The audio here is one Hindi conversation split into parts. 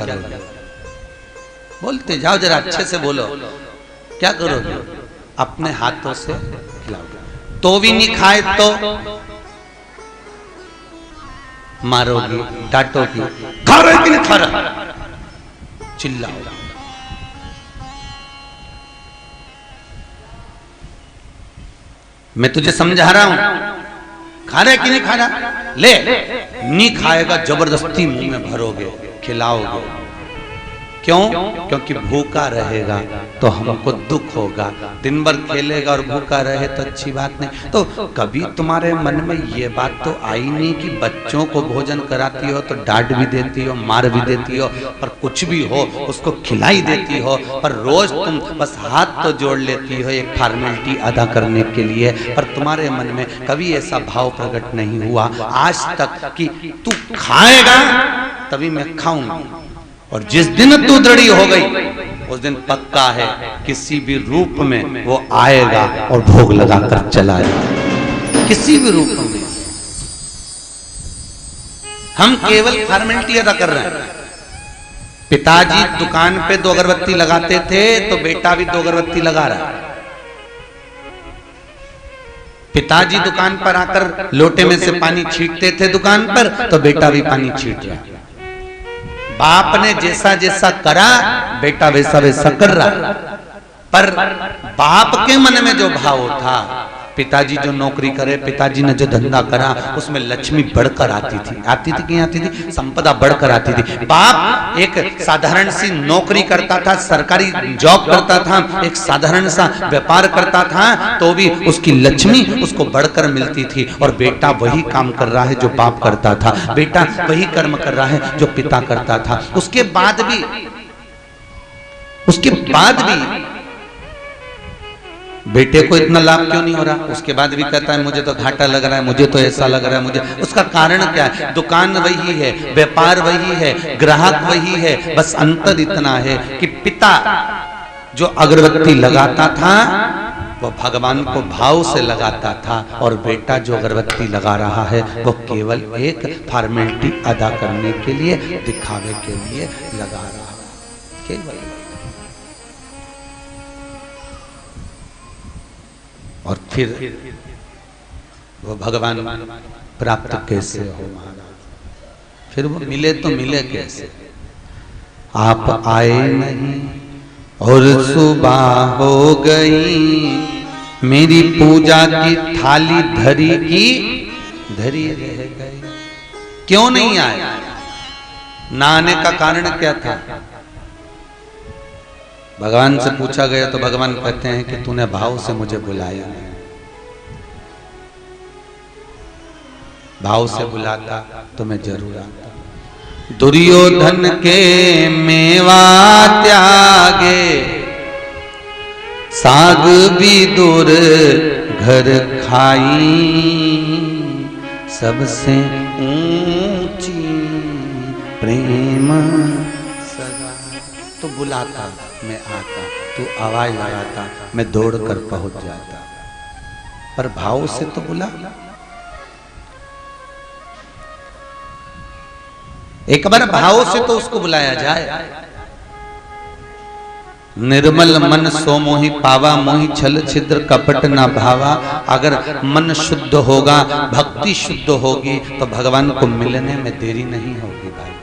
करोगे? बोलते जाओ, जरा अच्छे से बोलो, क्या करोगे? अपने हाथों से खिलाओगे। तो भी नहीं खाए तो मारोगी, डांटोगी, खा रहे कि नहीं खा रहा, चिल्लाओ। मैं तुझे समझा रहा हूं, खा रहा है कि नहीं खा रहा, ले, नहीं खाएगा जबरदस्ती मुंह में भरोगे, खिलाओगे। क्यों? क्योंकि भूखा रहेगा तो हमको दुख होगा। दिन भर खेलेगा और भूखा रहे तो अच्छी बात नहीं। तो कभी तुम्हारे मन में ये बात तो आई नहीं कि बच्चों को भोजन कराती हो तो डांट भी देती हो, मार भी देती हो, पर कुछ भी हो उसको खिलाई देती हो, पर रोज तुम बस हाथ तो जोड़ लेती हो एक फॉर्मेलिटी अदा करने के लिए, पर तुम्हारे मन में कभी ऐसा भाव प्रकट नहीं हुआ आज तक कि तू खाएगा तभी मैं खाऊंगा। और जिस दिन तू दृढ़ी हो गई उस दिन पक्का है किसी भी रूप में वो आएगा और भोग लगाकर चला जाएगा, किसी भी रूप में। हम केवल फॉर्मेलिटी अदा कर रहे हैं। पिताजी दुकान पे 2 अगरबत्ती लगाते थे तो बेटा भी 2 अगरबत्ती लगा रहा है। पिताजी दुकान पर आकर लोटे में से पानी छींटते थे दुकान पर तो बेटा भी पानी छींट रहा है। बाप ने जैसा जैसा करा बेटा वैसा वैसा कर रहा, पर बाप के मन में जो भाव था, पिताजी जो नौकरी करे, पिताजी ने जो धंधा करा, उसमें लक्ष्मी बढ़कर आती थी कि नहीं आती थी, संपदा बढ़कर आती थी। बाप एक साधारण सी नौकरी करता था, सरकारी जॉब करता था, एक साधारण सा व्यापार करता था, तो भी उसकी लक्ष्मी उसको बढ़कर मिलती थी। और बेटा वही काम कर रहा है जो बाप करता था, बेटा वही कर्म कर रहा है जो पिता करता था। उसके बाद भी बेटे को इतना लाभ क्यों नहीं हो रहा? उसके बाद भी कहता है मुझे तो घाटा लग रहा है, मुझे तो ऐसा लग रहा है, मुझे। उसका कारण क्या है? दुकान वही है, व्यापार वही है, ग्राहक वही है, बस अंतर इतना है कि पिता जो अगरबत्ती लगाता था वो भगवान को भाव से लगाता था, और बेटा जो अगरबत्ती लगा रहा है वो केवल एक फॉर्मेलिटी अदा करने के लिए, दिखावे के लिए लगा रहा है, केवल। और फिर वो भगवान प्राप्त कैसे हो महाराज? फिर वो मिले तो मिले कैसे? आप आए नहीं और सुबह हो गई, मेरी पूजा की थाली धरी की धरी रह गई। क्यों नहीं आए? ना आने का कारण क्या था? भगवान से पूछा गया तो भगवान कहते हैं कि तूने भाव से मुझे बुलाया नहीं। भाव से बुलाता तो मैं जरूर आता। दुर्योधन के मेवा त्यागे, साग भी दूर घर खाई, सबसे ऊंची प्रेम सगा। तो बुलाता मैं आता, तू आवाज लगाता मैं दौड़कर पहुंच जाता, पर भाव से तो बुला। एक बार भाव से तो उसको बुलाया जाए। निर्मल मन सो मोहि पावा, मोहि छल छिद्र कपट न भावा। अगर मन शुद्ध होगा, भक्ति शुद्ध होगी, तो भगवान को मिलने में देरी नहीं होगी भाई।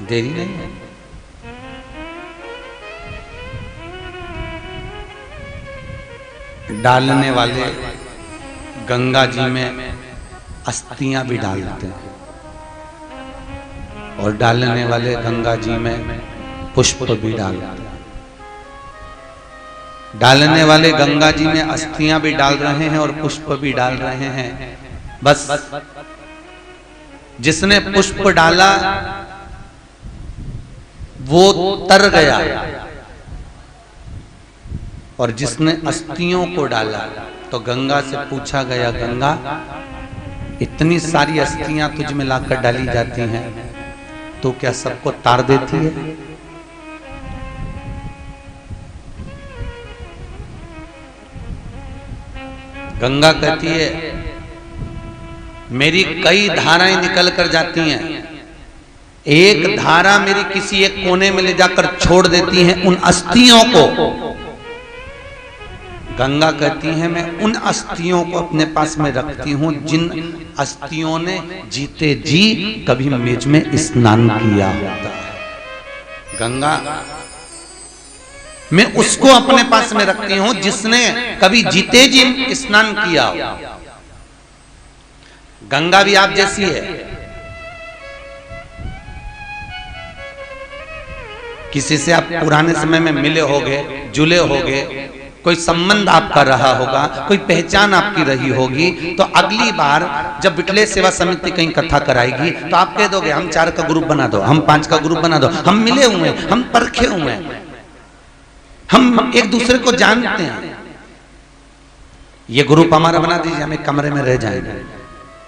देरी नहीं है। डालने वाले गंगा जी में अस्थियां भी डालते हैं, और डालने वाले गंगा जी में पुष्प भी डालते हैं। डालने वाले गंगा जी में अस्थियां भी डाल रहे हैं और पुष्प भी डाल रहे हैं। बस जिसने पुष्प डाला वो तर गया, और जिसने अस्थियों को डाला तो गंगा से पूछा गया, गंगा इतनी सारी अस्थियां तुझ में लाकर डाली जाती हैं, तो क्या सबको तार देती है? गंगा कहती है मेरी कई धाराएं निकल कर जाती हैं, एक धारा मेरी किसी एक कोने में ले जाकर छोड़ देती है उन अस्थियों को। गंगा कहती है मैं उन अस्थियों को अपने पास में रखती हूं जिन अस्थियों ने जीते जी कभी मेज में स्नान किया होता है। गंगा मैं उसको अपने पास में रखती हूं जिसने कभी जीते जी स्नान किया हो। गंगा भी आप जैसी है। किसी से आप पुराने समय में मिले होगे, जुले होगे, कोई संबंध आपका रहा होगा, कोई पहचान आपकी रही होगी, तो अगली बार जब बिटले सेवा समिति कहीं कथा कराएगी तो आप कह दोगे हम 4 का ग्रुप बना दो, हम 5 का ग्रुप बना दो, हम मिले हुए हैं, हम परखे हुए हैं, हम एक दूसरे को जानते हैं, ये ग्रुप हमारा बना दीजिए, हम एक कमरे में रह जाएंगे,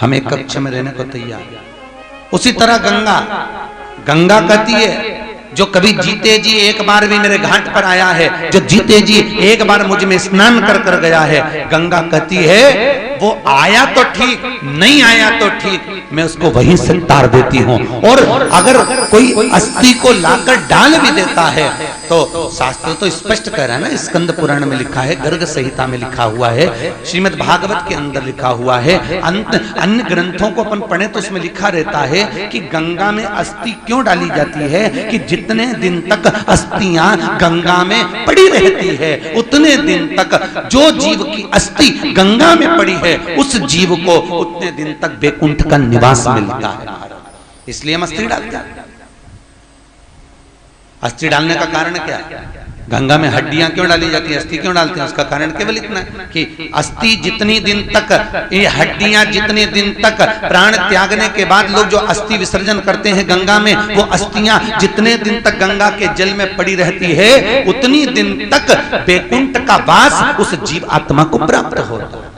हम एक कक्ष में रहने को तैयार। उसी तरह गंगा कहती है जो कभी जीते जी एक बार भी मेरे घाट पर आया है, जो जीते जी एक बार मुझ में स्नान कर गया है, गंगा कहती है वो आया तो ठीक, नहीं आया तो ठीक, मैं उसको वहीं से तार देती हूं। और अगर कोई अस्थि को लाकर डाल भी देता है तो शास्त्र तो स्पष्ट कह रहा है ना, स्कंद पुराण में लिखा है, गर्ग संहिता में लिखा हुआ है, श्रीमद् भागवत के अंदर लिखा हुआ है, अन्य ग्रंथों को अपन पढ़े तो उसमें लिखा रहता है कि गंगा में अस्थि क्यों डाली जाती है कि जितने दिन तक अस्थियां गंगा में पड़ी रहती है उतने दिन तक जो जीव की अस्थि गंगा में पड़ी है उस जीव को उतने दिन तक बैकुंठ का निवास मिलता है। इसलिए हम अस्थि डालते हैं। अस्थि डालने का कारण क्या है? गंगा में हड्डियां क्यों डाली जाती है, अस्थि क्यों डालते हैं? उसका कारण केवल इतना है कि अस्थि जितनी दिन तक, ये हड्डियां जितने दिन तक प्राण त्यागने के बाद लोग जो अस्थि विसर्जन करते हैं गंगा में, वो अस्थियां जितने दिन तक गंगा के जल में पड़ी रहती है उतनी दिन तक बैकुंठ का वास उस जीव आत्मा को प्राप्त होता है।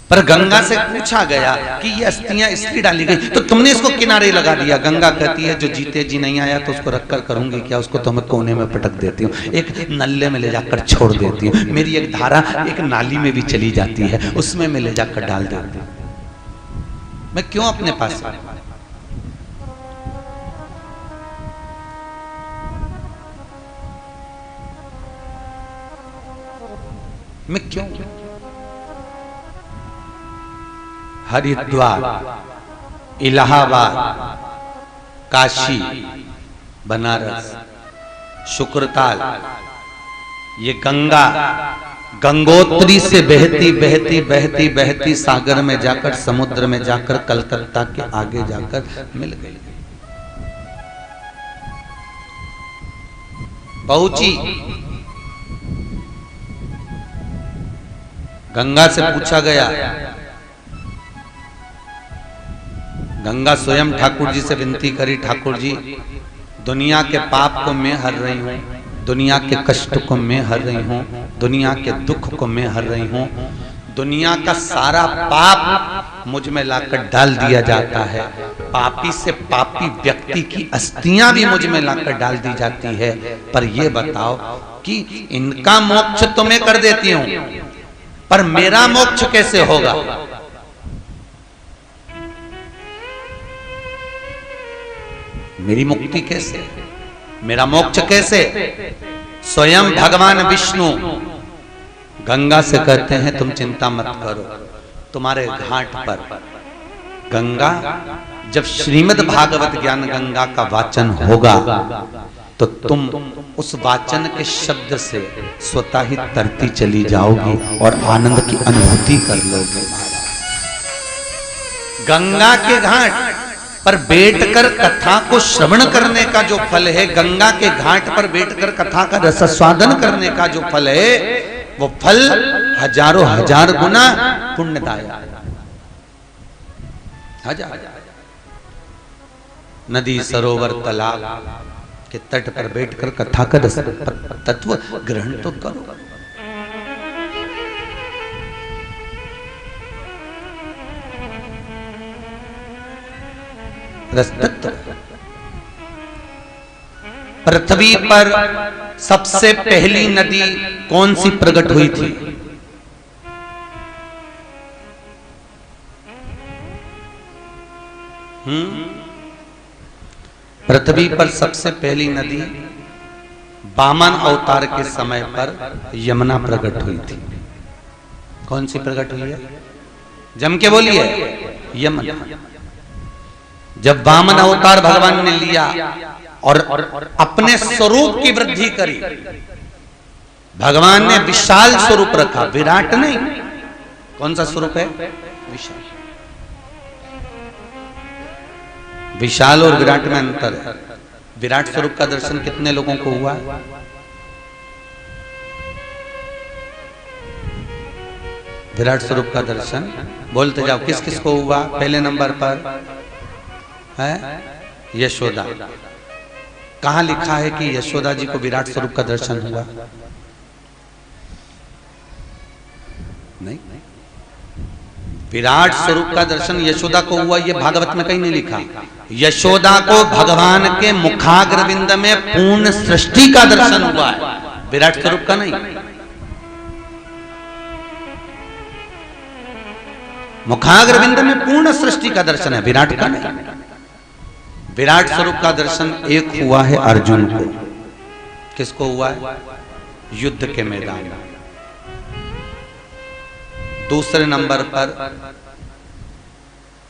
पर गंगा से पूछा गया कि ये अस्थियां इसलिए डाली गई तो तुमने इसको किनारे लगा दिया। गंगा कहती है जो जीते जी नहीं आया तो उसको रखकर करूंगी क्या, उसको तो मैं कोने में पटक देती हूँ, एक नल्ले में ले जाकर छोड़ देती हूँ, मेरी एक धारा एक नाली में भी चली जाती है, उसमें मैं ले जाकर डाल देती हूँ। मैं क्यों अपने पास, मैं क्यों? हरिद्वार, इलाहाबाद, काशी, बनारस, शुक्रताल, ये गंगा गंगोत्री से बहती बहती बहती बहती सागर में जाकर, समुद्र में जाकर, कलकत्ता के आगे जाकर मिल गई, पहुंची। गंगा से पूछा गया, गंगा स्वयं ठाकुर जी से विनती करी, ठाकुर जी दुनिया के पाप को मैं हर रही हूँ, दुनिया के कष्ट को मैं हर रही हूँ, दुनिया के दुख को मैं हर रही हूँ, दुनिया का सारा पाप मुझ में लाकर डाल दिया जाता है, पापी से पापी व्यक्ति की अस्थियां भी मुझ में लाकर डाल दी जाती है, पर ये बताओ कि इनका मोक्ष तो मैं कर देती हूँ पर मेरा मोक्ष कैसे होगा? मेरी मुक्ति कैसे, मेरा मोक्ष कैसे? स्वयं भगवान विष्णु गंगा से कहते हैं तुम चिंता मत करो, तुम्हारे घाट पर गंगा जब श्रीमद् भागवत ज्ञान गंगा का वाचन होगा तो तुम उस वाचन के शब्द से स्वतः ही तरती चली जाओगी और आनंद की अनुभूति कर लोगे। गंगा के घाट पर बैठकर कथा को श्रवण करने का जो फल है, गंगा के घाट पर बैठकर कथा का रसास्वादन करने का जो फल है, वो फल हजारों हजार गुना पुण्यदायक। हजार नदी सरोवर तालाब के तट पर बैठकर कथा का रस तत्व ग्रहण तो करो। पृथ्वी पर सबसे पहली नदी कौन सी प्रकट हुई थी? पृथ्वी पर सबसे पहली नदी वामन अवतार के समय पर यमुना प्रकट हुई थी। कौन सी प्रकट हुई है? जम के बोलिए, यमुना। जब वामन अवतार भगवान ने लिया और अपने स्वरूप की वृद्धि करी, भगवान ने विशाल स्वरूप रखा, विराट नहीं। कौन सा स्वरूप है? विशाल। विशाल और विराट में अंतर है। विराट स्वरूप का दर्शन कितने लोगों को हुआ? विराट स्वरूप का दर्शन बोलते जाओ, किस किस को हुआ? पहले नंबर पर है यशोदा। कहां लिखा है कि यशोदा जी को विराट स्वरूप का दर्शन हुआ? नहीं। विराट स्वरूप का दर्शन यशोदा को हुआ, यह भागवत में कहीं नहीं लिखा। यशोदा को भगवान के मुखाग्रविंद में पूर्ण सृष्टि का दर्शन हुआ है, विराट स्वरूप का नहीं। मुखाग्रविंद में पूर्ण सृष्टि का दर्शन है, विराट का नहीं। विराट स्वरूप का दर्शन एक हुआ है अर्जुन को। किसको हुआ है? युद्ध के मैदान में। दूसरे नंबर पर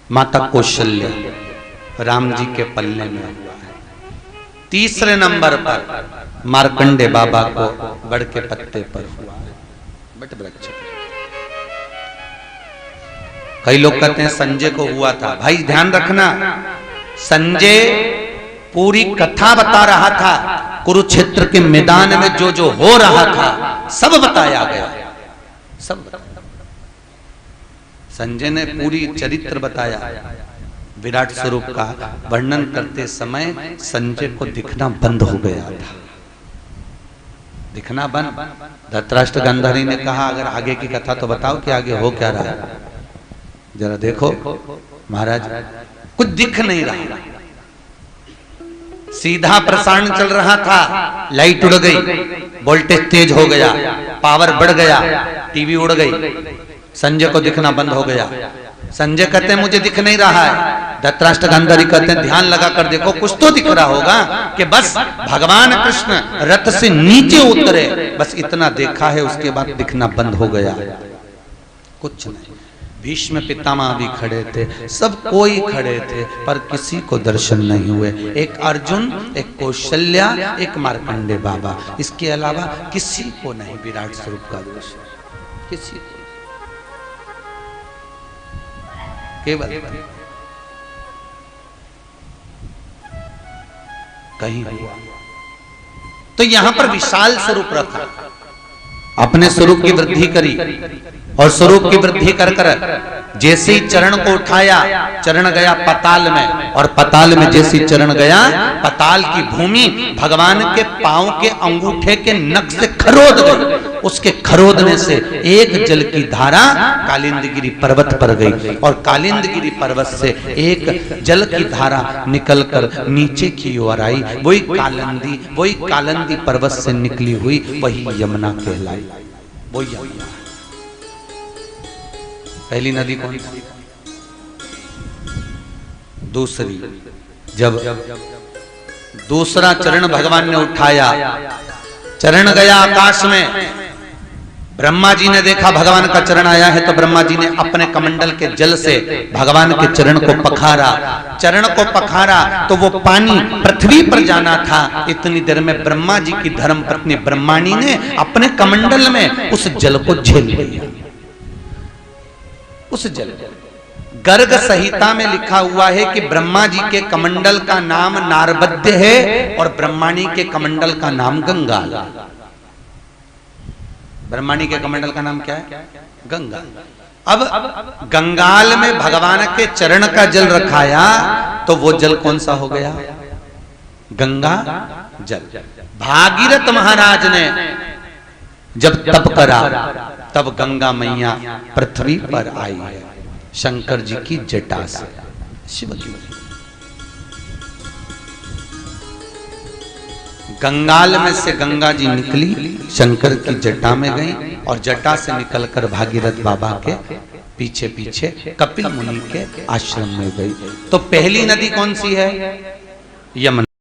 माता कौशल्या राम जी के पल्ले में हुआ है। तीसरे नंबर पर मार्कंडे बाबा को बड़ के पत्ते पर हुआ है, बट वृक्ष। कई लोग कहते हैं संजय को हुआ था। भाई ध्यान रखना, संजय पूरी कथा बता रहा था, कुरुक्षेत्र के मैदान में जो जो हो रहा था सब बताया गया, सब बताया। संजय ने पूरी चरित्र बताया। विराट स्वरूप का वर्णन करते समय संजय को दिखना बंद हो गया था, दिखना बंद। धृतराष्ट्र गांधारी ने कहा अगर आगे की कथा तो बताओ कि आगे हो क्या रहा है, जरा देखो महाराज। कुछ दिख नहीं रहा, सीधा प्रसारण चल रहा था, लाइट उड़ गई, वोल्टेज तेज हो गया, पावर बढ़ गया, टीवी उड़ गई, संजय को दिखना बंद हो गया। संजय कहते हैं मुझे दिख नहीं रहा है। धृतराष्ट्र गांधारी कहते हैं ध्यान लगा कर देखो, कुछ तो दिख रहा होगा कि बस भगवान कृष्ण रथ से नीचे उतरे, बस इतना देखा है, उसके बाद दिखना बंद हो गया, कुछ नहीं। भीष्म पितामह भी खड़े थे, सब कोई खड़े थे, पर किसी को दर्शन नहीं हुए। एक अर्जुन, एक कौशल्या, एक मार्कंडे बाबा, इसके अलावा किसी को नहीं विराट स्वरूप का दर्शन, किसी को। केवल कहीं हुआ। तो यहां पर विशाल स्वरूप रखा, अपने स्वरूप की वृद्धि करी, और स्वरूप की वृद्धि कर कर जैसे ही चरण को उठाया, चरण गया पताल में, और पताल में जैसे ही चरण गया, पताल की भूमि भगवान के पांव के अंगूठे के नख से खरोद गई। उसके खरोदने से एक जल की धारा कालिंदगिरी पर्वत पर गई, और कालिंदगिरी पर्वत से एक जल की धारा निकलकर नीचे की ओर आई। वही कालिंदी पर्वत से निकली हुई वही यमुना कहलाई। वो यमुना पहली नदी कौन सी? दूसरी। जब दूसरा चरण भगवान ने उठाया, चरण गया आकाश में, ब्रह्मा जी ने देखा भगवान का चरण आया है, तो ब्रह्मा जी ने अपने कमंडल के जल से भगवान के चरण को पखारा। चरण को पखारा तो वो पानी पृथ्वी पर जाना था। इतनी देर में ब्रह्मा जी की धर्म पत्नी ब्रह्माणी ने अपने कमंडल में उस जल को झेल लिया। उस जल, गर्ग संहिता में लिखा हुआ है कि ब्रह्मा जी के कमंडल का नाम नारबद्य है और ब्रह्माणी के कमंडल का नाम गंगाल। ब्रह्माणी के कमंडल का नाम क्या है? गंगा। अब गंगाल में भगवान के चरण का जल रखाया, तो वो जल कौन सा हो गया? गंगा जल। भागीरथ महाराज ने जब तप करा, तब गंगा मैया पृथ्वी पर आई है, शंकर जी की जटा से, शिव की। गंगाल में से गंगा जी निकली, शंकर की जटा में गई, और जटा से निकलकर भागीरथ बाबा के पीछे पीछे कपिल मुनि के आश्रम में गई। तो पहली नदी कौन सी है? यमुना।